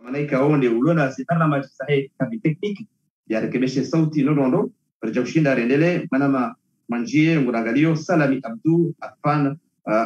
malaika onde ulona sitana majisahe kabi tekniki ya rekebeshe sauti nondo rja kushinda rendele manama manjie ngurangalio Salami Abdu Afan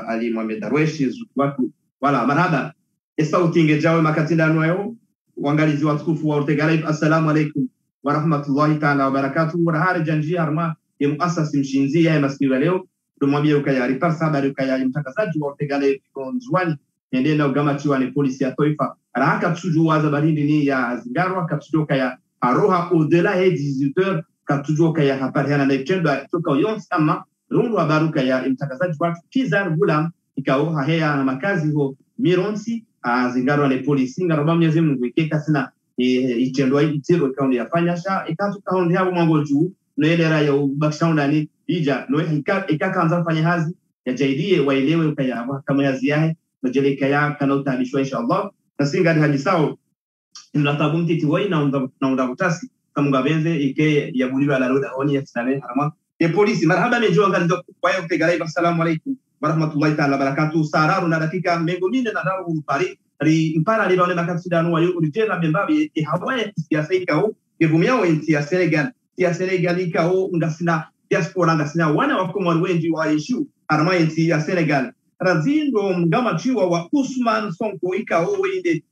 Ali Mohamed Darweshi watu wala marhaba sauti ingejawe makatinda anwayo wangalizi watukufu wa Ortega Live. Assalamu alaikum wa rahmatullahi ta'ala wa barakatuh. Wa hali janji harma ya muasasi mshinzi ya maskini leo tumwambie ukayari parsa habari ukayari mtangazaji wa Ortega Live konzwani nende na ugamatiwa ni polisi ya toifa haraka tujua za baridi ni ya zingarwa katujoka ya aroha au-delà ya 18h katujoka ya habari hana na itendo toka yons ama rundu wa baruka ya mtangazaji wa Kizar Gulam ikao haya na makazi ho Mironsi zingarwa ni polisi ngarwa Mwenyezi Mungu ikeka sina itendo itiro kaunti yafanya sha ikatu kaunti hapo mwango juu no ile raya ubakishaunda ni ija no ikakaanza fanya hazi ya jaidie waelewe ukaya kama yazi yahe majeleka ya kana utabishwa inshallah nasinga hadi sao inatabumti tiwai na undakutasi kama ngabenze ike ya bulira la roda oni ya sare harama ya polisi marhaba mejo ngalizo kwa hiyo Ortega Live. Assalamu alaikum wa rahmatullahi ta'ala barakatuh. Sararu na dakika mengo mine na daru mpari ri mpara li baone makatsidano wa yuko rijera membabi hawaye siasa ikao kivumia enti ya Senegal ikao ngasina diaspora ngasina wana wakomwa wengi wa issue harama enti ya Senegal razindo mgama chiwa wa Ousmane Sonko ikao wende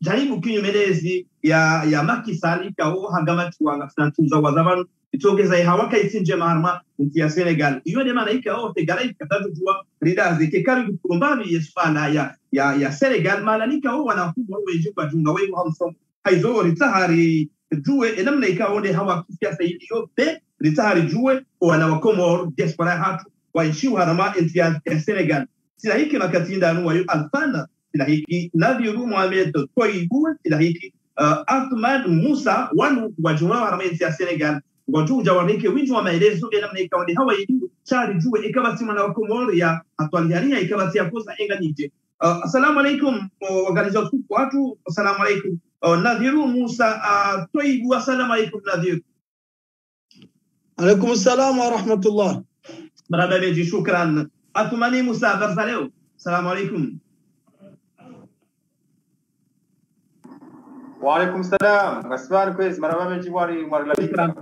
jaribu kinyumelezi ya Macky Sall ikao hagama chiwa ngasina tuza wazabanu itogeza hawaka itinje maharma enti ya Senegal iyo de maana ikao Ortega Live katatu rida zike karibu kumbabi yesfana ya Senegal malanika wana kubwa wengi kwa junga wewe hamsom haizo ritahari juwe enamna ikao de hawa kisiasa hiyo be ritahari juwe wana wakomor diaspora hatu waishiu harama enti ya Senegal sila hiki makatinda anuwa yu Alfana sila hiki Nadiru Mohamed Toibu sila hiki Ahmad Musa wanu wajumwa harama enti ya Senegal watu jawarike winju wa maelezo enamna ikao de hawa yidu chari juwe ikabasi mana wakomor ya atualiania ikabasi ya kosa enga nije. Assalamu alaikum wagaliza tuku watu. Assalamu alaikum Nadiru Musa Toibu. Assalamu alaikum Nadiru. Alaikum assalam wa rahmatullah. Marhaba beji shukran. Atumani Musa Barzaleo. Assalamu alaikum. Wa alaikum salam. Gaswar kwez marhaba beji wari shukran.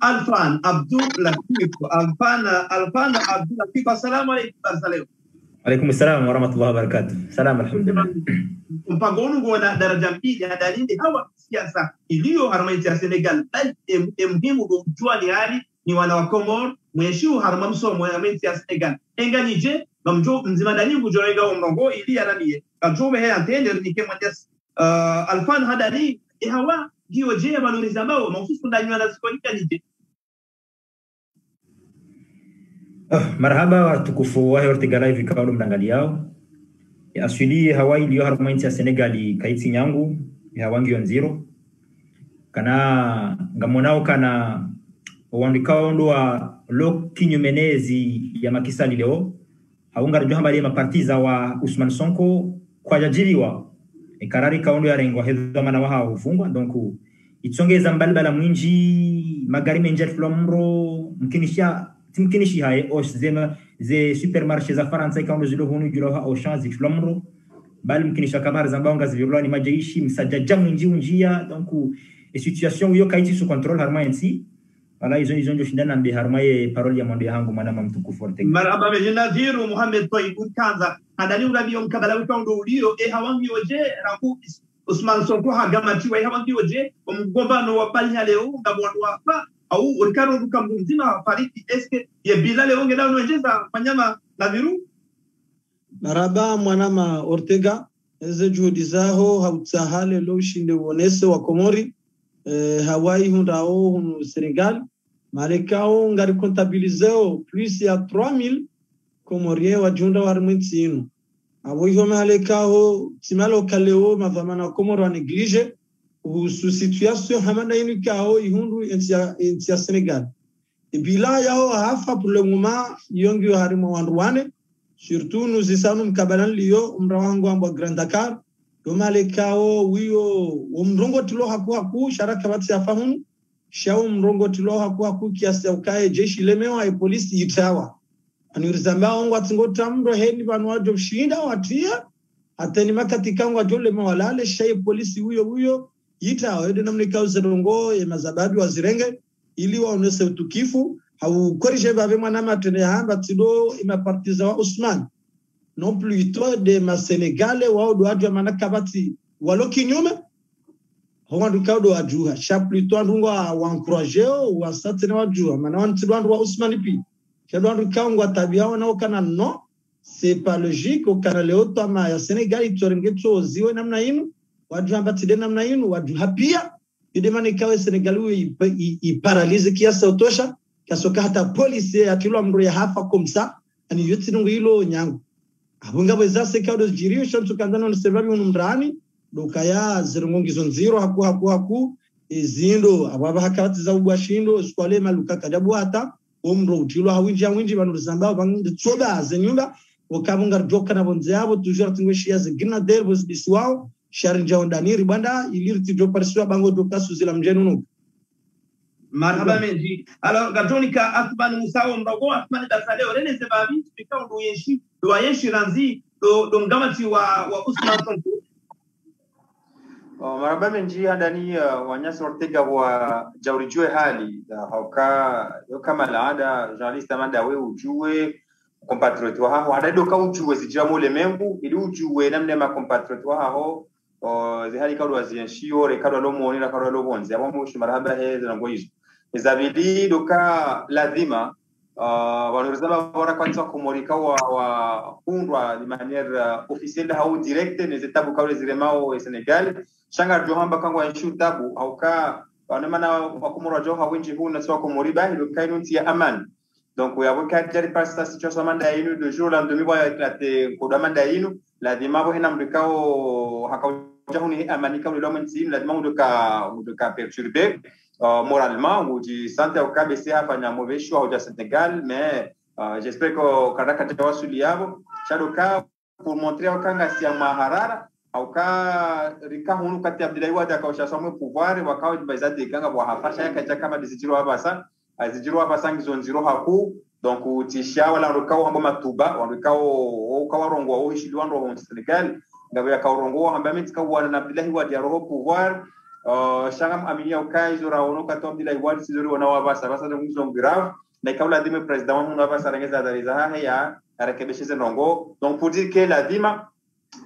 Alfan Abdul Latif. Alfan Abdul Latif. Assalamu alaikum Barzaleo. Alaikum assalam wa rahmatullahi wa barakatuh. Salam alhamdulillah. Mpangonu ngona daraja mbili ya dalili hawa siasa iliyo harama ya Senegal muhimu kujua ni hali ni wana wa Komor mweshiu harama msomo ya ya Senegal enga nije bamjo mzima dani kujorenga omrongo ili yaranie kajobe he antende ni kema jas Alfan hadari hawa hiyo je valoriza bao maofisi ndanywa na sikonika nije. Marhaba watukufu wa Ortega Live kaulu mnangaliao asili Hawaii liyo haruma inti ya Senegali kaiti nyangu ya hawangi yonziro kana ngamonao kana wandikao ndo wa lo kinyumenezi ya Macky Sall leo haunga rajua hambali ya mapartiza wa Ousmane Sonko kwa jajiriwa karari kaundo ya rengwa hedha mana waha ufungwa donku itzongeza mbalibala mwinji magari menjer flomro mkinishi hae osh zema ze supermarché za Faransa kaundo zilo hunu juloha Auchan ziflomro bali mkinisha kamari zambao ngazivirula ni majeishi msajaja mwinji unjia donku situation uyo kaiti su control harma ensi wala izo njo shindana mbe harma ye paroli ya mwando ya hangu manama mtukufu Ortega. Marhaba beji Nadiru Mohamed Toibu kanza hadani urabiyo mkabala wikaundo ulio hawangi oje rangu Ousmane Sonko hagamatiwa hawangi oje mgombano wa palinya leo ngabwandu hapa au urikaro rukambu mzima fariki eske ye bilale onge na unojeza manyama Nadiru. Marhaba mwanama Ortega eze juhudi zao hautsahale lo ushinde uonese wa Komori Hawaii hundao hunu Senegal marekao ngari kontabilizeo plus ya 3000 Komorien wa junda wa harumenti inu abo hiyo marekao timalo kaleo mavamana Komoro wa neglige usu situation hamana inu kao ihundu enti ya Senegal bila yao hafa pour le moment yongi wa harimu wanruane surtout nous isanu mkabalan liyo umrawangu ambo Grand Dakar domalekao wiyo umrongo tilo haku sharaka bati afahunu shao mrongo tilo haku kiasi ya ukae jeshi lemewa ya polisi itawa anirizamba ongo atingo tamro hedi banu wajo shinda watia atani makati kangwa jole mawalale shaye polisi huyo yita wede namni kauze rongo ya mazababi wa zirenge ili waonese utukifu hau korishe babe mwanama atene hamba tido ima partiza wa Usman non plus toi de ma Sénégalais wao do adwa manaka bati walo kinyume hondu kaudo ajuha sha plutôt ndungo wa encourager wa satene wajua mana wantido wa Usman pi kedondu kangwa tabia wana okana no c'est pas logique au Canada tama ya Senegal itorengetso ziwe namna inu wajua batide namna inu wajua pia idemani kawe Senegal i paralyse kiasa utosha kasoka hata police atilo mro ya hafa komsa ani yote nungu hilo nyangu abunga bweza sekado jirio shantu kanzana no sebabi unumrani dokaya zirongongizo nziro haku izindo ababa hakati za ubwashindo skwale maluka kadabu hata omro utilo hawinji banuzamba banginde tsoba zenyumba wakabunga joka na bonze yabo toujours tingweshia zigina der bos biswao sharinja ondaniri banda ilirti jo parsua bango doka suzila mjenu no marhaba menji alors gajonika atban musao mrogo atman dasale orene sebabi spika ndo yeshi ranzi do ngamati wa Usman Sonko marhaba menji handani wanyasi Ortega wa jaurijue hali hauka kama laada journalist amanda we ujue compatriote wa hao adado ka ujue zijamo lemengu ili ujue namne ma compatriote wa hao zihali kado wazienshio rekado lomoni na kado lobonze abo mushi marhaba he zangoizo izabidi doka lazima wanarizaba bora kwanza kumorika wa hundwa de manière officielle hao directe les états kawle ziremao Senegal shanga johamba kangwa enshu tabu auka wanamana wakumora joha wenji huna swa kumoriba doka inunti ya amani. Donc, il y a beaucoup de personnes qui sont situation mandaïnu de jour l'an 2000 va éclater pour la mandaïnu la demande est nam de cas hakawajahuni amanika le lomentim la demande de cas perturbé moralement ou du santé au cas baissé à faire un mauvais choix au Sénégal mais j'espère que kadaka tawa suliabo chadoka pour montrer au kanga si maharara au cas rika hunu kati Abdoulaye Wade akawashasomwe pouvoir wakao bazade kanga bwa hafasha kaja kama disijiro abasa azijiro abasangi zonziro haku donc utisha wala rukao hamba matuba warukao kawarongo au hishilwando wa Senegal ngabe akawarongo hamba mitika wana na Abdoulaye Wade ya roho pouvoir shangam aminia ukai zora ono kato Abdoulaye Wade sizori wana wabasa basa ngizo grave na kaula dime president wa mungu abasa rengeza dariza haya arekebeshize nongo donc pour dire que la dima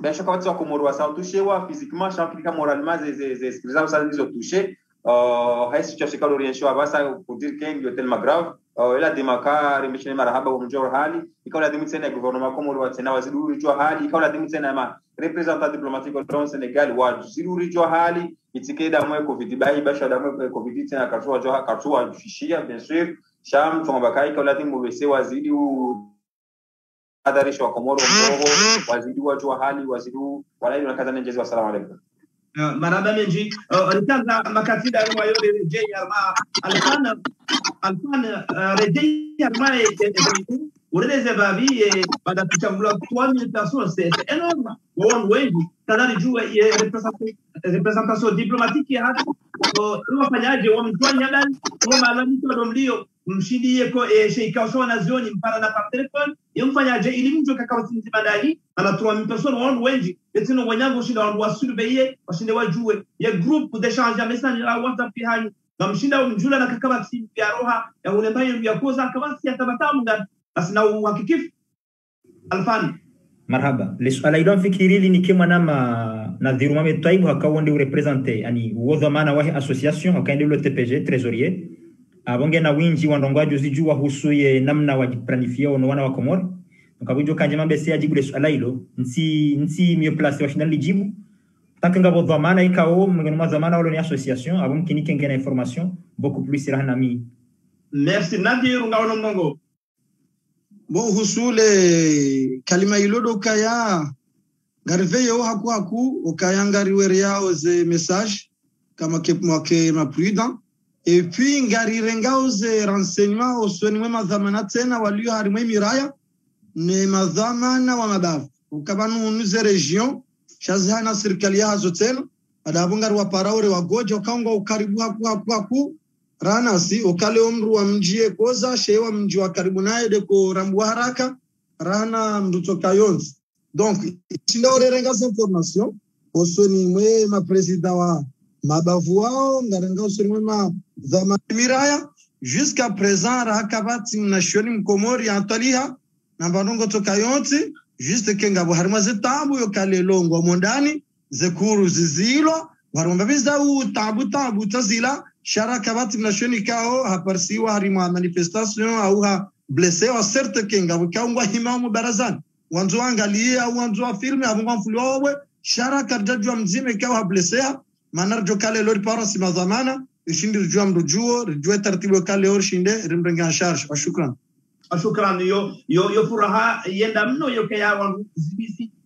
ben chaque fois que Komoro wa sa touché wa physiquement chaque moralement les esprits ça les ont touché haya situation kalo riensho abasa pour dire que il est tellement grave ila dimaka remisheni marahaba wa mjoro hali ikawa dimu tena gouvernement Komoro wa tena waziduri jua hali ikawa dimu tena ma representant diplomatique au Sénégal wa ziduri jua hali itikeda mwe covid bahi basha da mwe covid tena kartua fishia bien sûr sham tonga ikawa dimu wese wazidi adarisho wa Komoro mdogo wazidi jua hali wazidi wala ina kaza njezi wa salamu alaykum maraba menji rikaza makatida wa yore rejea alma alfana rejea alma ureleze babi baada kuchambula 3000 personnes c'est énorme wao wengi kadari jua representation diplomatique hata wafanyaje wamtwanya ndani kwa malalamiko ndio mshindie ko sheika ushaona zioni mpara na par telefone yomfanyaje ili mtu kakawati madai ana 3000 personnes wao wengi etino wanyango shinda wa surveiller washinde wajue ya group d'échange message la WhatsApp hani na mshinda mjula na kakawati ya roha ya ulembayo ya koza kabasi atabatamu ngani asina uhakikifu alfani marhaba liswala ilo fikiri ni kema na dhiru mame taibu hakawonde representer yani wodhamana wa association akaende le TPG trésorier abonge na winji wandongwajo zijua husuye namna wajiplanifier wana wa Komoro nkabujo kanje mabese ajibu liswala ilo nsi mieux place washinda lijibu takanga wodhamana ikao mngeno zamana walo ni association abon kinike ngena information beaucoup plus sirahana mi merci nadiru ngawono ndongo bon husule kalima ilodo kaya garve yo haku okayangari were yao ze message kama ke ma prudent et puis ngari rengao ze renseignement osoni mwa dhamana tena walio harimwe miraya ne madhamana wa mabavu ukabanu nuze region shazana serikali ya hotel adabungar wa paraure wa gojo kaunga ukaribu haku rana si okale omru wa mjie koza shewa mji wa karibu naye deko rambu haraka rana mduto kayonzi donc tindaorerenga information osoni mwe ma president wa mabavu wao ngarenga osoni mwe ma za miraya jusqu'à présent rakabati nashoni mkomori antaliha na banongo toka yonti juste kenga bo harima zetabu yo kalelongo mondani zekuru zizilo waromba biza u tabu tazila sharakabati nashoni kao haparsiwa harima manifestation au ha blessé wa certes kenga wakaungwa himamu barazani wanzo angalia au wanzo filme abunga mfulwawe sharaka jajwa mzime kao ha blessé manarjo kale lori para sima zamana ishindi rujua mrujuo rujua taratibu kale orshinde rimrenga charge shukran yo furaha yenda mno yo kaya wangu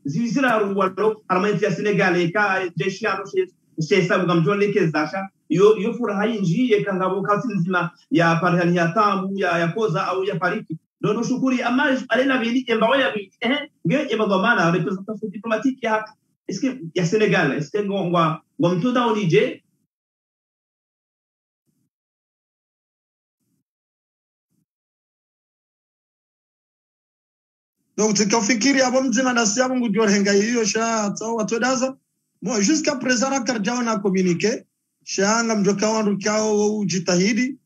zibisira ruwalo armaiti ya Senegal ka jeshi ano shesa bugamjole kezasha yo furaha inji yekangabo kasi nzima ya parhani ya tamu ya koza au ya pariki dono shukuri ama alena bili embawa ya bili nge ebagomana representation diplomatique ya est-ce que ya Senegal est-ce que ngwa mtoda onije donc tukafikiri abo mzima na siamu ngudiorenga hiyo sha tsawa todaza moi jusqu'à présent akarjao na communiquer shanga mjoka wandu kao ujitahidi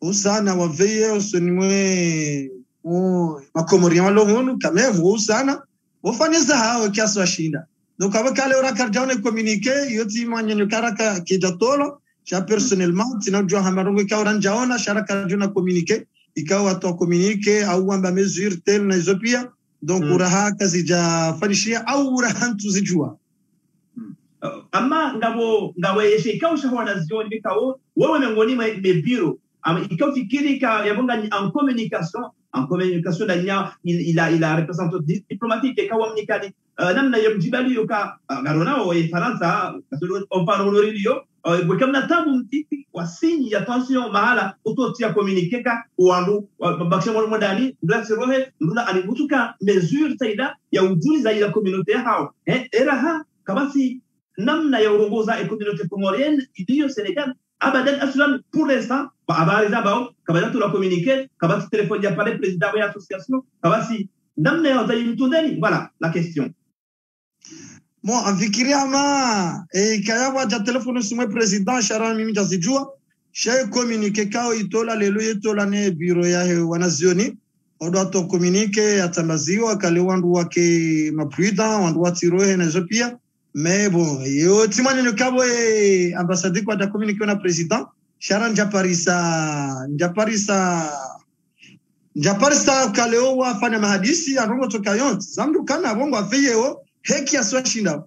usana waveye usunimwe makomori walongonu kameme usana wafanyeza hao kiasi washinda donc abakale ora karjao na communiquer yoti manyenyo karaka kidatolo sha personnellement tinajua hamarongo kao ranjaona sharaka jona communiquer ikawa to communiquer au amba mesure tel na izopia donc uraha kazija fanishia au uraha tuzijua ama ngabo yeshe kao shahona zioni bikao wewe miongoni mwa biro ama ikao fikiri ka yabonga en communication na nya ila representant diplomatique kawa mnikani namna yamjibali yoka garona o Faransa kasolo on parle rio kamna tabu mtiki wasini ya tension mahala utotia communiquer ka wandu bakshamo modani ndase rohe nduna alibutuka mesure taida ya ujuli za ila communauté hao era kabasi namna ya urongoza communauté comorienne idio Sénégal abadan aslan pour l'instant habari zao kabla tu la communiquer kabla téléphone ya pale président wa association kabasi namna ya utayimtundeni voilà la question bon afikiria ma kayawa ja telephone sumwe président sharan mimi jazijua shay communiquer kao itola lelo yetola ne bureau ya wanazioni odo to communiquer atambaziwa kale wandu wake mapruida wandu watirohe na zopia mais bon yo timani no kabo ambassade kwa da communiquer na président sharan japarisa kaleo wafanya mahadisi anongo tokayont zamdu kana bongo afeyeo heki aswashinda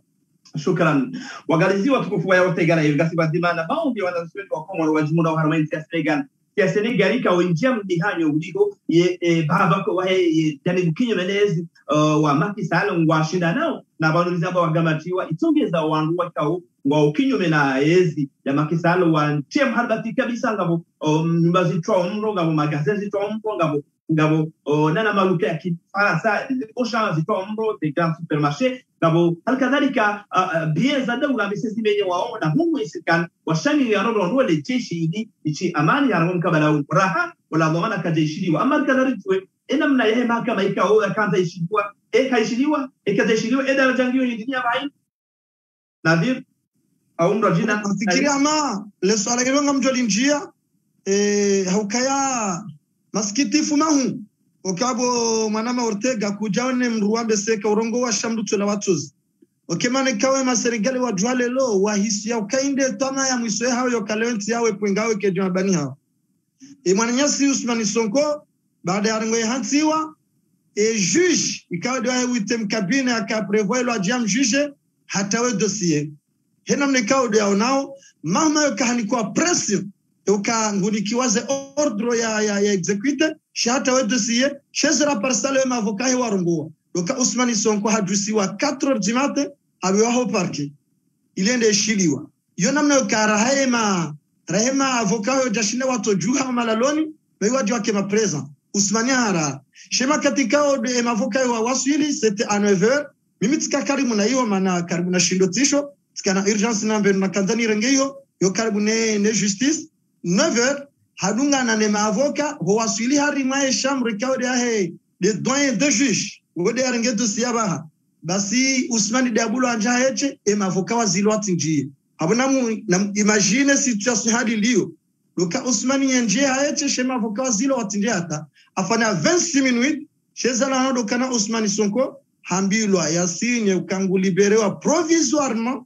shukran wagaliziwa tukufu wa Ortega na Yugasi Badimana maombi wanaswezi wa Komoro wajimuna wa haramaiti ya Senegal ya Senegal ka wenjia mdihanyo uliko baba kwa jani bukinyo menezi wa Macky Sall wa shinda nao na banulizamba wagamatiwa itongeza wandu wakao wa ukinyo mena ezi ya Macky Sall wa ntie mharbati kabisa ngabo nyumba zitwa umro ngabo magazeti zitwa umro ngabo nana maluke ya kifarasa osha zitwa umro de grand supermarché ngabo halikadhalika bieza daula misesi menye waona mungu isikan washani ya rodo le jeshi ichi amani ya rodo kabala raha wala dhamana kajeishiliwa ama kadhalika enamna ya mahakama ikao kanza ishiliwa kaishiliwa kajeishiliwa darajangio yidinia bai Nadir au mrajina fikiria ma le swala hilo ngamjoli njia haukaya maskitifu mahu okabo manama Ortega kujaone mruambe seka urongo wa shamdu tula watuzi okemane kawe maserikali wa jwale lo wa hisia ukainde tama ya mwiswe hao yokalenti yawe pwengawe kejwa bani hao mwananyasi Ousmane Sonko baada ya rengo hantiwa juge ikawa doa witem kabine akaprevoit lo ajam juge hatawe dossier hena mnekao doa nao mama yokahani kwa pression uka ngunikiwaze ordre ya execute shata we dossier shezera parsale ma avocat wa rongo doka Ousmane Sonko hajusiwa 4h du matin abiwa ho parquet ilende shiliwa yo namna yokara rahema avocat yo jashine watu juha malaloni bewa jwa kema présent Ousmane hara shema katika ode avocat wa wasili c'était à 9h mimi tika karibu na hiyo maana karibu na shindotisho tika na urgence number na kanzani rengeyo yo karibu ne justice 9h hadunga na nema avocat ho wasili hari mae chambre kaode ya de doyen de juge wode arenge dossier baha basi Ousmane Diabulo anja heche e mavoka wa zilo atinjie habona imagine situation hadi lio loka Ousmane nje heche chez mavoka wa zilo atinjie hata afanya 26 minutes chez ala ndo kana Ousmane Sonko hambilwa ya signe ukangu libérewa provisoirement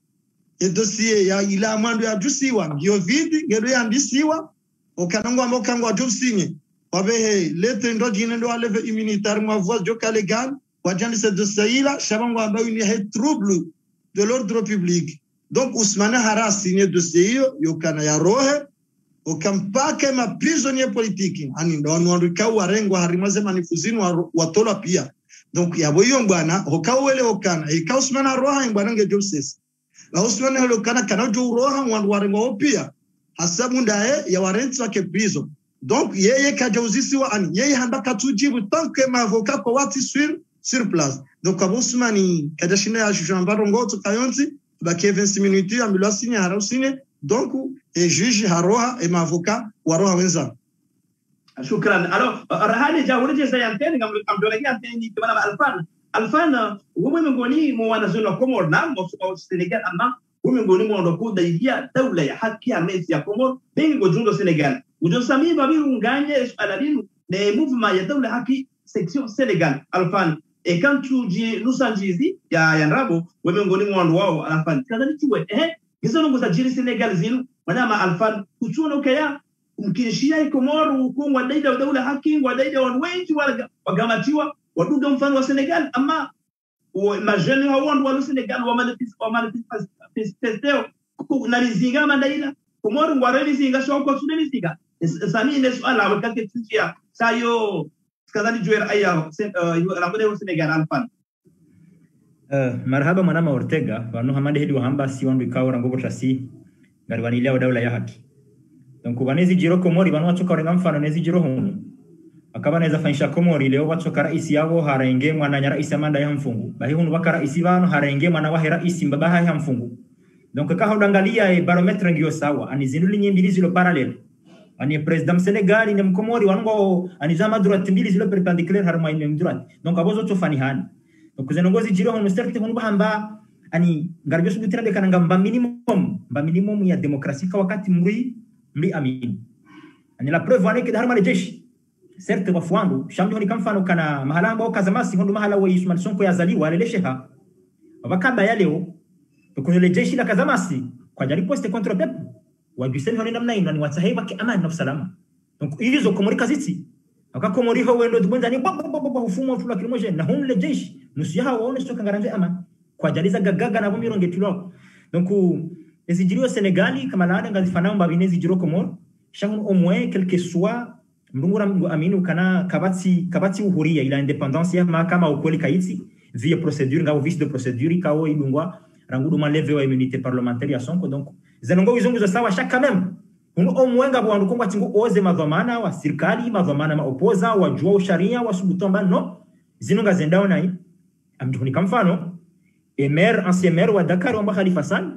et dossier ya ila amando ya jusiwa ngio vidi ngelo ya ndisiwa okanango amokango ajusinye wabehe lete ndo jine ndo aleve immunitaire ma voix joka légal wajani ce dossier là shabango ambayo ni he trouble de l'ordre public donc Ousmane Hara signé dossier yokana ya rohe okampake ma prisonnier politique ani ndo wanduka warengo harimaze manifuzini watola pia donc yabo bwana hokawele okana ika Ousmane Roha bwana ngejobses la Ousmane Holokana kana jo roha wandu warengo pia hasabu ndaye ya warenti wake prison donc yeye kajauzisiwa ani yeye hamba katujibu tant que ma avocat kwa wati sur place donc Ousmane kadashina ya Jean Barongo to kayonti ba 20 minutes ambilo signé hara signé donc et juge haroha et ma avocat waroha wenza. شكرا. alors rahani jawurije sayanteni ngamdolegi anteni kibana alfana wewe miongoni mwa wanazuoni wa Komoro na wa Senegal ama wewe miongoni mwa ndoko daidia daula ya haki ya mesi ya Komoro bengi gojundo Senegal ujosami babi unganye aladinu ne movement ya daula haki section Senegal alfana et quand tu dis nusanjizi ya nrabo wewe miongoni mwa ndo wao alfana kadhani tuwe gizo ngo sajili Senegal zinu wanama alfana kuchuna ukaya mkinshia Komoro kungwa daida daula haki wa daida wanwenji wagamatiwa waduga mfano wa Senegal ama majeni hawandu wa Senegal wa manifesteo na lizinga mandaila Komoro ngware lizinga sio kwa tune lizinga sami ne swala wakati tujia sayo skadani juera aya ramode wa Senegal alfan marhaba manama Ortega wanu hamade hedi wahamba si wandu ikawa ngobo trasi garwani leo daula ya haki donc wanezi jiro Komori wanu wachoka orenga mfano nezi jiro hunu akaba neza fanisha Komori leo wachoka raisi yao harenge mwana nya raisi amanda ya mfungu bahi hunu waka raisi wano harenge mwana wa raisi mbabaha ya mfungu donc ka hodangalia barometre ngio sawa ani zinuli nyimbi zilo parallel ani president Senegal ni Mkomori wango ani zama droite mbili zilo perpendiculaire harma ine droite donc abozo tofani hani donc zenongozi jiro hunu certes hunu bahamba ani ngarjo subutira de kananga mba minimum ya demokrasi kwa wakati mri amini ani la preuve wane ke harma jeshi certes wafuandu shamjo ni kamfano kana mahala ambao kazamasi hondo mahala wa Ousmane Sonko yazaliwa alelesheha wakaba ya leo tukunele jeshi la kazamasi kwa jari poste contre peuple wajuseni honi namna ino ni wataheba ke amani na usalama donc ilizo Komori kaziti akakomori ho wendo dubonza ni baba ufumo fula kilimoje na honle jeshi nusiha waone soka ngaranze amani kwa jari za gagaga na bomiro ngetulo donc ezijiro Senegali kama laada ngazifana mbabinezi jiro Komoro shangu au moins quel que soit mdungura mngu aminu kana kabati uhuria ila independance ya mahakama ukweli kaiti via procédure ngao vice de procédure kao idungwa rangudu maleve wa immunité parlementaire ya Sonko donc zenongo wizungu za sawa shaka même uno omwenga bwandu kongwa tingu oze madhamana wa serikali madhamana maopoza wa jua sharia wa subutomba no zinunga zendao nai amjuni kamfano ancien maire wa Dakar wa Khalifa Sall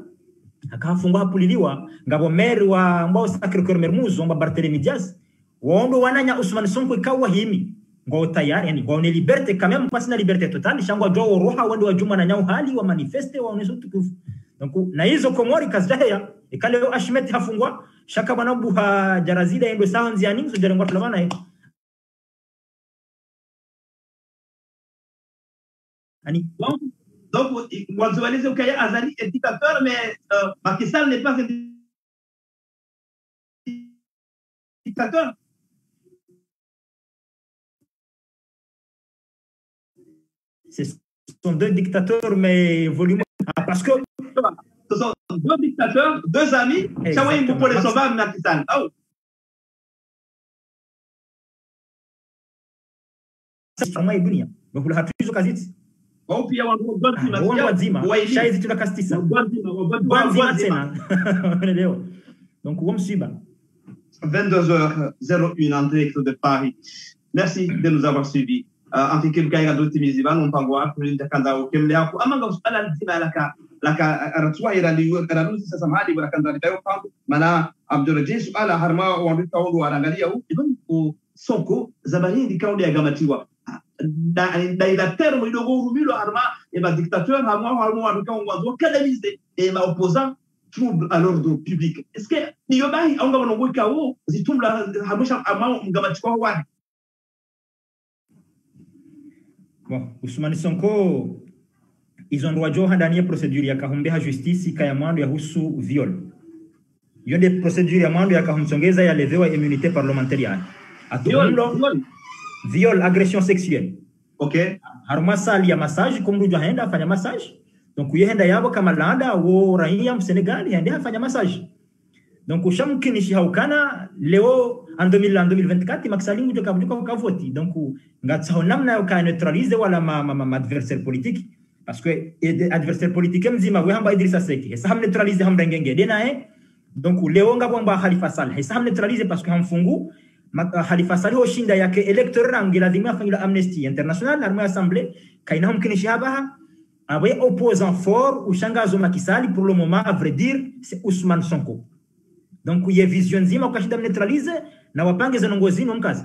akafungwa hapuliliwa ngabo maire wa mbao Sacré-Cœur Mermoz wa Barthélémy Diaz wondo wananya Ousmane Sonko ikawa himi ngo tayari yani ngo ne liberté quand même pas na liberté totale shangwa jo roha wendo wa juma na nyao hali wa manifeste wa onezo tukufu donc na hizo Komori kazahya ikaleo Ashmet hafungwa shaka bana buha jarazida endo sounds ya ninzo jerengwa tulamana ani donc mwanzo walizo kaya azali dictateur mais Macky Sall n'est pas un dictateur. Ce sont deux dictateurs, mais volume. Parce que. Ce sont deux dictateurs, deux amis. Chaouin pour les sauver, Macky Sall. Oh. C'est vraiment une dunia. Donc, vous l'avez toujours quasi. Oh, puis il y a un gros bon team. On va dire, Chaïs, tu l'as castissa. Donc, on me suit. 22h01 en direct de Paris. Merci de nous avoir suivis. En fait, quelqu'un a d'autres timiziban, on peut voir pour les Kanda au Kemlea. Amanga usala nzima laka aratua ila liwe sasa mahali wala Kanda litayo pangu mana Abdulaziz suala harma wandika wangu warangalia ibn Sonko zabani ndikaudi ya gamatiwa ila terme idogo urumilo arma et ba dictateur harma wazo canaliser et ma opposant trouble à l'ordre public. Est-ce que niyobai aunga wanongoika wo zitumla hamusha ama mgamatiko wani? Bon, Ousmane Sonko ils ont droit de dernière procédure ya kahumbe ha justice kaya mando ya husu viol. Iyo de procédure ya mando ya kahumsongeza ya levewa immunité parlementaire. Viol, agression sexuelle. OK. Haruma sali ya massage kumrujo haenda afanya massage. Donc yenda yabo kama landa wo raia mu Senegal yenda afanya massage. Donc ushamkinishi haukana leo en 2024 maksalingu joka ka voti. Donc ngatsa namna yo ka neutraliser wala ma adversaire politique parce que adversaire politique mzima we hamba Idrissa Seck. Esa ham neutraliser ham ngenge dena donc leo ngabomba Khalifa Sall. Esa ham neutraliser parce que ham fungu Khalifa Sall ho shinda yake electoral rangi lazima afanyila Amnesty International arme assemblée kaina mkinishi haba awe opposant fort ushangazo makisali pour le moment à vrai dire c'est Ousmane Sonko. Donc il y a vision nzima kwa shinda neutraliser na wapange zanongozini mkazi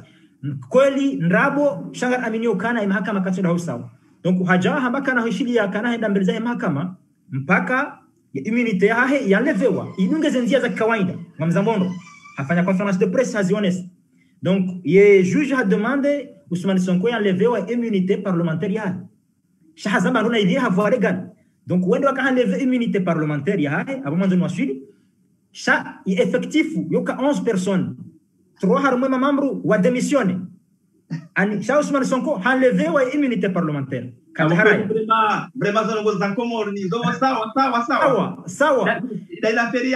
kweli nrabo shanga aminio kana mahakama katsida hausawa. Donc haja hambaka na hishili ya kana henda mbele za mahakama mpaka ya immunité yahe yalevewa inungeze njia za kawaida mamzamondo hafanya conférence de presse hazionesi. Donc, le juge a demandé Ousmane Sonko enlever l'immunité parlementaire. Shahazam Aruna il y a voie légale. Donc, when on enlever l'immunité parlementaire, il y a un moment de suivi. Chaque effectif, il y a 11 personnes. 3 harmois membres ou démissionné. Shah Ousmane Sonko a enlevé l'immunité parlementaire. Vraiment, ça nous a commis. Sawa. Il a fait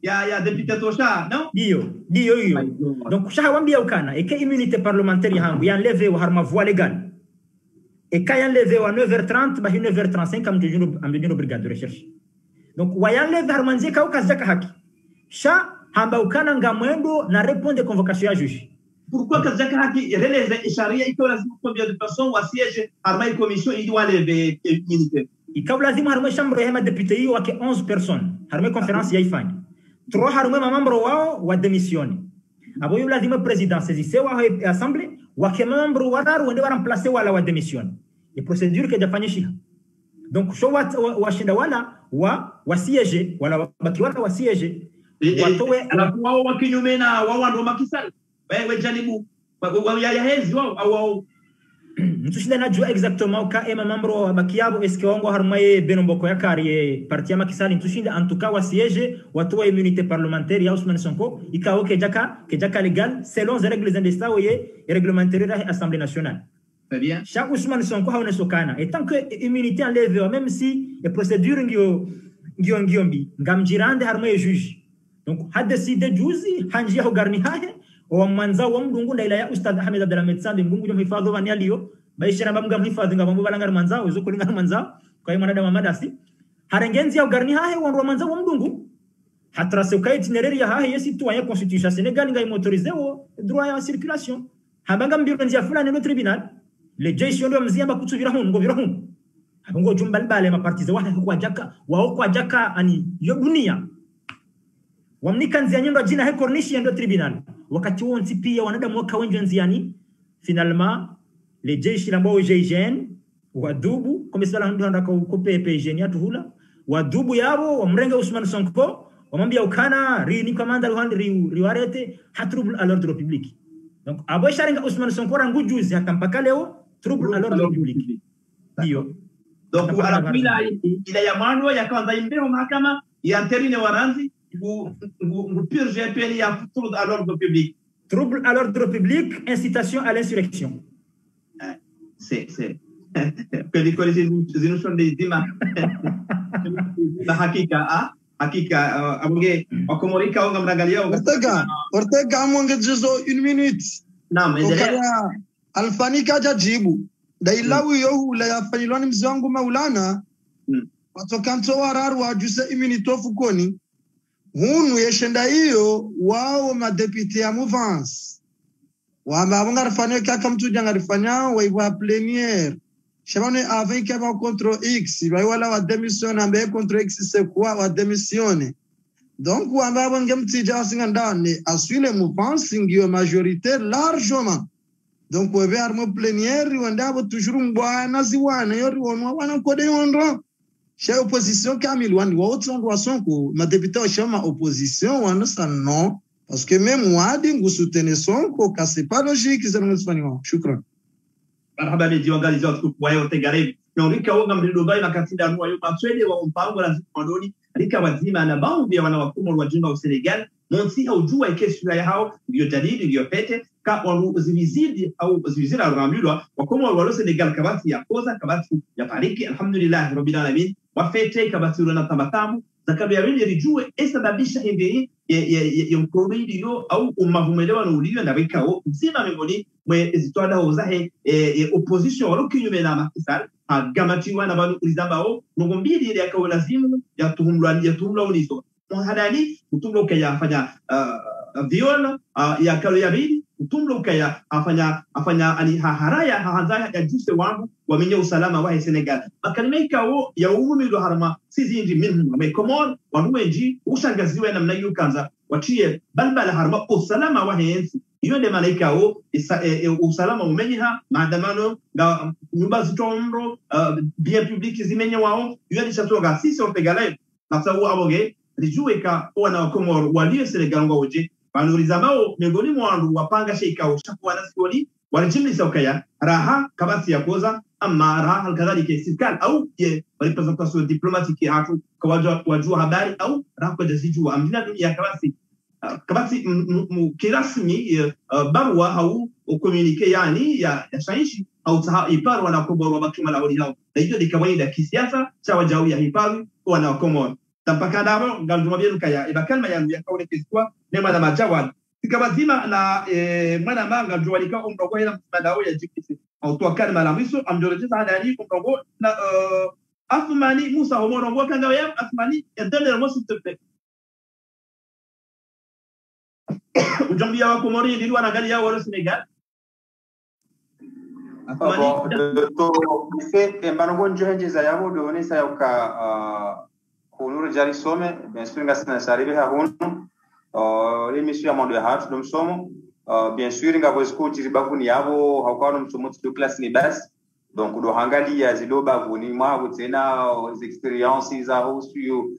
ya député Tosha, non? Dio. Donc, chaque wambia ukana, et que immunité parlementaire yangu, ya enlevé au harma voie légale. Et quand ya enlevé à 9h30, bah 9h35, am de brigade de recherche. Donc, ya enlevé harmanzi ka ukazaka haki. Cha hamba ukana ngamwendo na répondre de convocation à juge. Pourquoi kazaka haki relève sharia iko lazima combien de personnes wa siège harma commission il doit enlever immunité. Ikaw lazima harma chambre ya député hiyo wake 11 personnes. Harma conférence ya ifanya. 3 harume mamambro wao wa demisioni. Abo yu lazima president sezise wa assemblée wa ke mamambro wadaru wende remplacer wala wa demisioni. E procédure ke jafanyisha. Donc sho wa shinda wa siège wala baki wala wa siège watowe wao wa kinyume na wao ndo makisali. Wewe janibu wa ya hezi wao Ntushida najua exactement ka ema membro wa bakiabo eske wango harmaye benomboko ya kari parti ya makisali ntushinda en tout cas wa siège watoa immunité parlementaire ya Ousmane Sonko ikao ke jaka légal selon les règles d'État et réglementaires de l'Assemblée nationale. Très bien. Chaque Ousmane Sonko haone sokana et tant que immunité enlevée même si les procédures ngiombi ngamjirande harmaye juge. Donc ha décidé juzi hanji ya garni hahe wa manza wa mdungu na ila ya Ustad Ahmed Abdalhamid Sambi mdungu jo hifadhi wa nialio baishira mbamga hifadhi ngabambo balanga manza wezo kulinga manza kwa hiyo mwanadamu madasi harengenzi ya garni hahe wa manza wa mdungu hatra se kai itinéraire ya hahe yesi tu ya constitution Sénégal ngai motorisé o droit ya circulation habanga mbiro nzia fulani no tribunal le jeshi ndio mziamba kutuvira hun ngo vira hun ngo jumbal bale mapartize kwa jaka ani yo dunia wamnika nzia nyendo jina he cornishi ndio tribunal wakati huo pia wanadamu waka wengi nziani finalement les jeshi lambao GIGN wadubu comme ça ndio ndaka kupe PGN ya tuhula wadubu yabo wamrenga Ousmane Sonko wamwambia ukana ni commander riwarete trouble à l'ordre public. Donc abo sharinga Ousmane Sonko rangu juzi hata mpaka leo trouble à l'ordre public. Ndio. Donc alapila ila ya mwanzo yakaanza imbeo mahakama ya interine waranzi purge peine ya trouble à l'ordre public. Trouble à l'ordre public, incitation à l'insurrection. C'est que les collèges nous sont des dima la hakika abonge wakomorika wanga mrangalia Ortega amonge jizo 1 minute. Naam, endelea. Alfanika jajibu dailawi yo la yafanyiloni mzee wangu Maulana watokanto wararu wajuse iminitofu koni hunu yeshenda hiyo wao madepite ya mouvance wabanga rafanya kaka mtu janga rafanya wa plénière shabane avec un contre X wala wa démission ambaye contre X c'est quoi wa démissionner donc wabanga mtija singa ndani aswile mouvance ngio majorité largement donc we armo plénière wanda bo toujours mbwana ziwana yori wonwa wana kode yondro chez opposition Camille wandi wa autre endroit Sonko ma député au chama opposition wana ça non parce que même moi dingu soutenir Sonko car c'est pas logique ça nous fanywa shukran marhaba ni jiongalizo tukwayo tegare nolika wonga mlidobai na katinda nwa yo matwede wa mpango la zikondoni alika wazima na baadhi ya wanawakumo wa jimbo wa Senegal monsi haujua ikesura ya hao ndio dalili ndio pete ka wazivizidi au wazivizidi alramulwa wakomo wa Senegal kabati ya koza kabati ya pariki alhamdulillah rabbil alamin wafete kabati na tamatamu zakabi ya wili rijue esababisha hivi ya mkoridi yo au umavumelewa na ulio na wikao zima mengoni mwe zitoada uzahe opposition walukinyume na makisal gamatiwa na banu ulizambao ngombili ile yakawa lazimu ya tuhumla uniso mhadani utumla ukayafanya viola ya kalo ya bili utumla ukayafanya ani haraya hanzaya ya juse wangu wamenye usalama wa Senegal makalimeka wo ya uhumi ndo harama sizinji minhum mekomon wanuenji ushangaziwe namna yukanza wachie balbala harama usalama wa hensi iyo de malaika wo usalama umenyeha maandamano nga nyumba zitomro bien public zimenye wao iyo de chatoga sisi opegale nasawo aboge rijue ka wana wakomoro walio Senegal ngoje banulizamao miongoni mwandu wapanga sheika ushakuwa nasikoni walijimlisa ukaya raha kabasi ya koza ama raha halkadhalika serikali au representation diplomatique hatu kwa wajua habari au raha kwa jazijua amjina dunia kabasi kirasmi barua au communique yani ya shaishi au iparu wanakomoro makima la holi hao na hiyo ni kawaida kisiasa cha wajao ya hiparu wanakomoro tampaka dabo ngalduma bienu kaya ibakalma yangu ya kaone kiswa nema na majawad sikabazima na mwana manga jualika umrogo hela msadao ya jikisi au toa kalma la mwiso amjolejeza hadani umrogo na afmani Musa homoro ngo kanga ya afmani ya dole mo sitpe ujambia wa Komori ndio wanaangalia wao Senegal afmani to se mbango njohenjeza yabo donesa yoka kunuru jari some bien sûr ngasina saribe ha hunu l'émission ya mondo ya hatu do msomo bien sûr ngabo zikuti bavuni yabo hakwana msomo tu classe ni bas donc do hangalia zido bavuni mwa tena experiences za hosu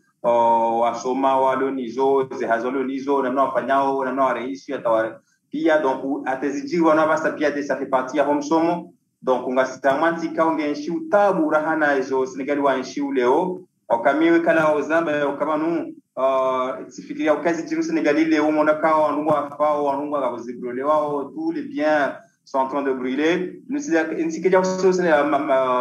wasoma walo nizo zihazolo nizo na wafanyao na waraishi ataware pia donc ateziji wana basa pia ça fait partie ya msomo donc ngasitamati kaungenshi utabu rahana hizo Senegal wa nshi leo okamiwe kala ozamba okabanu sifikiria ukazi jiru Senegal leo monaka wanungwa fao wanungwa gabozibrole wao tous les biens sont en train de brûler nsikija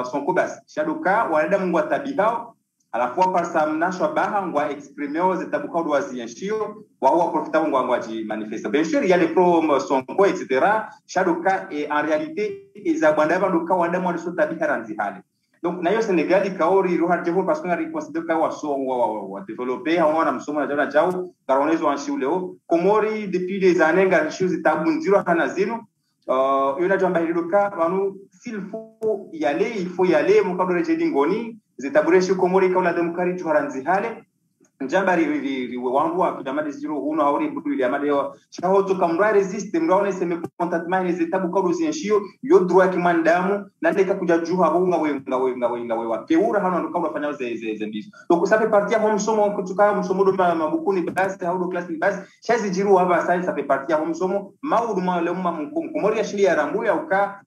son kobas shadoka wanaenda mungu atabihao à la fois par sa mnashwa baha ngwa exprimer aux etabuka do azienshio wa profita ngwa ji manifester bien sûr il y a les pros son quoi etc shadoka et en réalité izabanda banduka wanda mwa so tabiha ranzi hali donc nayo Senegal kaori roha jevo parce qu'on a reconsidéré ka wa développer on a msomo na jana jao karonezo anshi leo Komori depuis des années ngar choses tabunziro hana zino yona jamba hidoka banu s'il faut y aller mukadore jedingoni zitabureshi Komori kaula demkari chuharanzi hale njambari wangu wa kudamadi zero uno hauri budu ile amade chaho to kamra resist mraone seme contact zitabu kwa ruzienshio yo droit kimandamu na ndeka kuja juha hunga we wa keura hano ndo kama fanya ze ndizo donc ça fait partie ya msomo kutuka msomo do mabukuni basi au do class basi shazi jiru hapa sasa ça fait partie ya msomo mauduma leo Komori ya shili ya rambu ya uka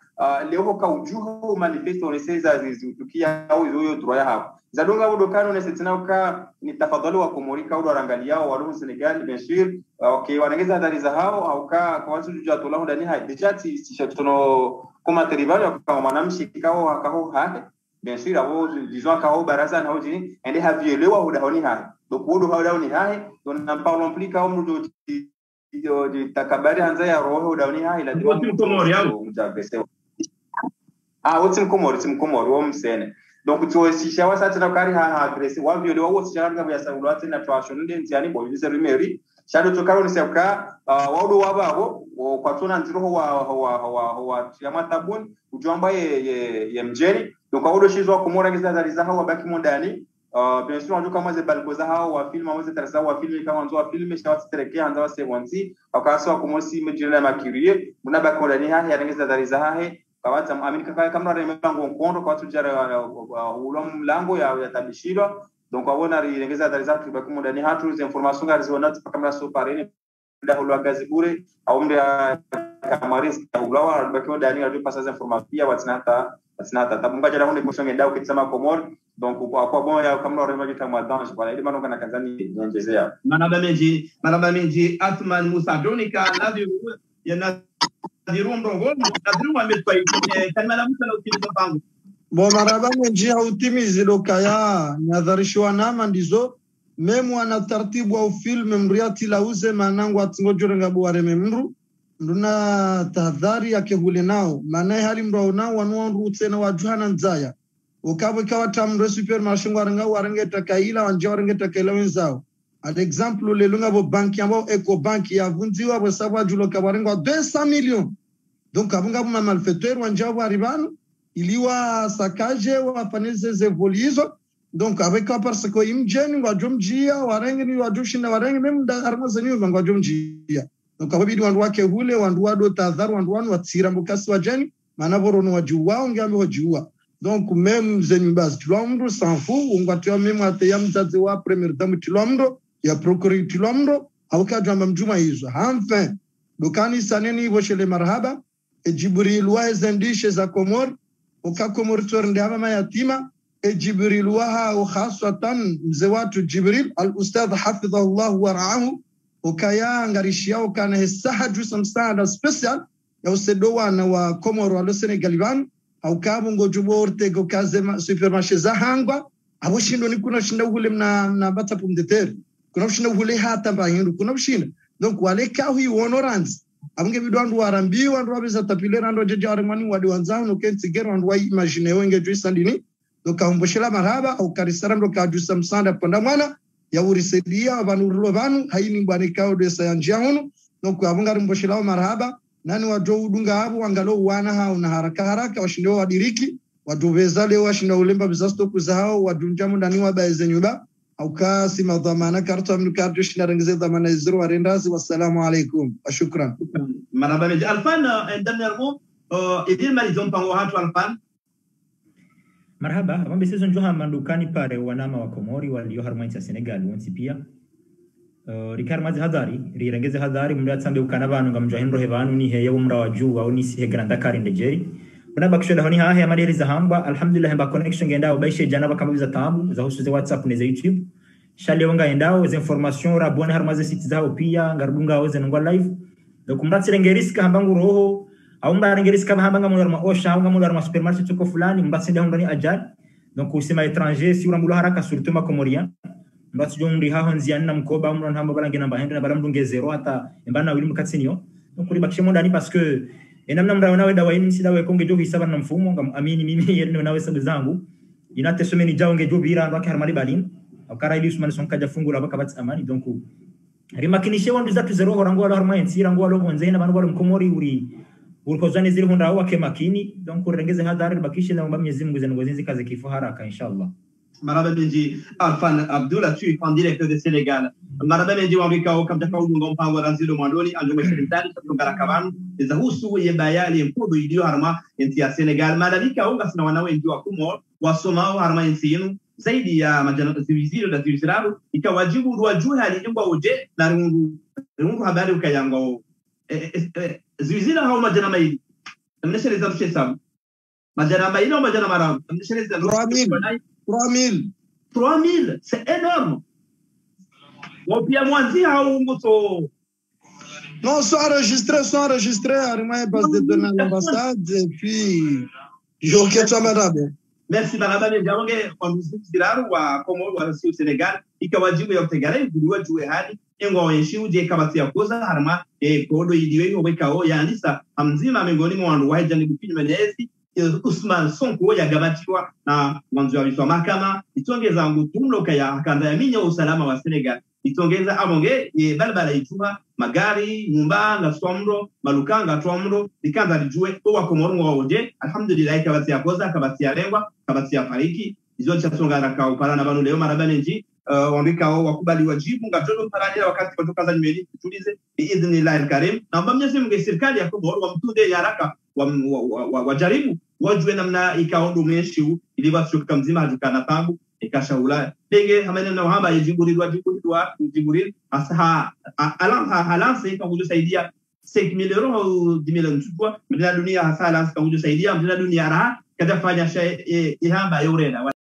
leo ka ujuhu manifesto neseza zitukia au hiyo droit hapo zadonga udokano nesetina uka ni tafadhali wa Komori ka udorangalia wa Senegal bien sûr okay wanageza hadari za hao au ka kwa watu jua tola ndani hai dijati sishatono kama teribali kwa mwanamshi kao akao hake bien sûr abo disons kao baraza na hojini ende haviolewa udahoni hai donc udo haudahoni hai on n'en parlons plus ka umdo de takabari hanza ya roho udahoni hai la Komori au wotin Komori wo msene donc tu si shawa sasa na kari ha agresi wa viole wa wosi shanga ya saulu atena twashon ndenzani bo yise rumeri shado to karo ni seka waudo wababo kwa tuna nziroho wa chama tabun ujomba ye mjeri donc waudo shizo Komori ngeza za hawa baki mondani bien sûr ndio kama zebal koza hao wa film au zetarasa wa film kama nzo wa film shawati terekea anza wa sewansi akaso kumosi mejina makirie munaba kolani ha yarengeza dariza hahe kawata amini kaka kama remango nkondo kwa tujara ulo mlango ya tabishiro donc abona rirengeza dariza tubakumu ndani hatu za information garizona kama so parene nda ulwa gazibure au mda kamaris ulawa bakiwa ndani ya pasa za information watinata tabunga jara hunde kushonge ndao kitsama komor donc kwa boya kama rema kita madange wala ile manonga na kazani nyongezea manaba menji Athman Musa Donika navyo yana dirundo ngoni nadiru ametwa kama la Musa na utimiza pango bo maraba menji hautimizi lokaya nyadharishwa nama ndizo memu ana taratibu wa film mriati lauze manangu atingojorenga buareme mru nduna tahadhari yake hule nao maana hali mrao nao wanua tena wajuhana nzaya ukabo ikawa tamre supermarché waranga takaila wanje waranga takaila wenzao ad exemple le lunga bo banki ambao eco banki yavunziwa bo sababu julo kabarenga 200 millions donc abunga bo malfaiteur wanje waribano iliwa sakaje wafanize ze volizo donc avec parce que imjeni wajumjia warenge ni wajushinda warenge meme darama zenyu wajumjia donc abidi wandu wake hule wandu wado tadharu wandu wanu watsira mbukasi wajani manavoro no wajuwa ngambe wajuwa donc même zenyu bas tulomro s'en fout ungatiwa meme ataya mzazi wa premier dame tulomro ya procureur tulomro awakajwa mjuma hizo enfin dokani saneni voshele marhaba Jibril wa zendishe za Komor ukakomor tornde ama yatima Jibril wa khasatan mzee watu Jibril al-ustadh hafidhahullah wa ra'ahu ukaya ngarishia ukana hesahaju samsada special ya usedowa na wa Komor wa Senegal au kabu ngojubo ortego kaze supermarché za hangwa abushindo ni kuna shinda ule na bata pumdeter kuna shinda ule hata bahindu kuna shinda donc wale kawi honorance abunge bidwandu warambiwa ndo abeza tapilera ndo jeje armani wadi wanzao no kensigero ndo wa imagine wenge juisandini donc amboshela marhaba au karisara ndo kajusa msanda panda mwana ya urisedia abanurulo banu haini mbane kao de sayanjiano donc abunga mboshela marhaba nani wajo udunga hapo angalo wana hao na haraka washinde wadiriki waduveza leo washinda ulemba bizasto kuzao wadunjamu ndani wa baeze nyuba au kasi madhamana karta mnukardo shinda rengeze dhamana zero warendazi wassalamu alaikum shukran manaba meji Alfan dernièrement idil malizom pango hatu Alfan marhaba ambe season joha mandukani pare wanama wa Komori walio harmainti ya Senegal wansi pia Rikar mazi hadari rirengeze hadari mnda tsambe ukana banu ngamjwa hindro hebanu ni heye umra wa juu au ni sihe Grand Dakar ndejeri bana bakishoda honi hahe amaderi za hamba alhamdulillah hamba connection ngenda baishe janaba kama biza tabu za husu za WhatsApp na za YouTube shale wanga endao za information rabone harmaze site zao pia ngarbunga oze ngwa live donc mratsi rengeriska hambangu roho au mba rengeriska hambanga mu yarma osha au ngamu yarma supermarché choko fulani mbatsi ndio ndani ajali donc usema étranger si urambulo haraka surtout ma Comorien mbatu jomri haho nziana mkoba umro ntamba balange namba hendo na balamdunge zero hata mbana wili mukatsinio nokuri bakishe mondani parce que enamna mra nawe dawa ini sidawe konge jo hisaba na mfumo ngam amini mimi yene nawe sabu zangu inate someni jaonge jo bira ndo akharmali balin akara ili usman sonka jafungula bakabati amani donc rimakinishe wandu zatu zero horango wala harma ensira ngo wala onzena banu wala mkomori uri urikozane ziri honda wake makini donc urengeze hadari bakishe na mbamye zimu zengo zinzi kaze kifo haraka inshallah Maraba Benji Alfan Abdullah tu en direct de Sénégal. Maraba Benji wabika ukamtaka udunga mpango ranzilo mwandoni anjuma shirintani kutoka kabanu za husu yebayali mpudo idio harma nchi ya Senegal. Marabika unga sina wanawe ndio wakumo wasomao harma nchi yenu zaidi ya majana zivizilo da zivizilalo ikawajibu ruwajue halijingwa uje na rungu habari ukayango zivizila hao majana maili mnesheleza mshesabu majana maili au majana maramu mnesheleza 3000, c'est énorme. Ou bien moins dit à Oumoto. Non, sont enregistrés, à base de données à l'ambassade, et puis, je requiers madame. Merci, madame. J'ai on nous dit là, ou à Comore, ou au Sénégal, il y a du Yoptegare, du Joué Hadi, et on a échoué des Kabatia Kosa, Harma, et Kodo Idiwe, ou Bekao, Yanisa, Amzima, Mengoni, ou White, and the Menezi. Usman Sonko ya gabatiwa na mwanzo wa mahakama itongeza ngutumlo kaya kanda ya minya usalama wa Senegal itongeza abonge ye balbala ituma magari nyumba nga somro malukanga twamro ikanza lijue kwa Komoro waoje alhamdulillah kabati ya koza kabati ya lengwa kabati ya fariki izo chasonga raka upara na banu leo maraba nenji ondika wakubali wajibu ngajono parania wakati kwa tokaza nyumeli tulize biidhnillah alkarim na Mwenyezi Mungu serikali ya Komoro wamtunde haraka wajaribu wajue namna ikaondo meshi ili wasuka mzima hadukana pangu ikashaula dege hamana na hamba yajiburi asa halanse kwa kujisaidia 5,000 euro au 10,000 mchukua mdana dunia hasa halanse kwa kujisaidia mdana dunia raha kada fanya shay ihamba yorena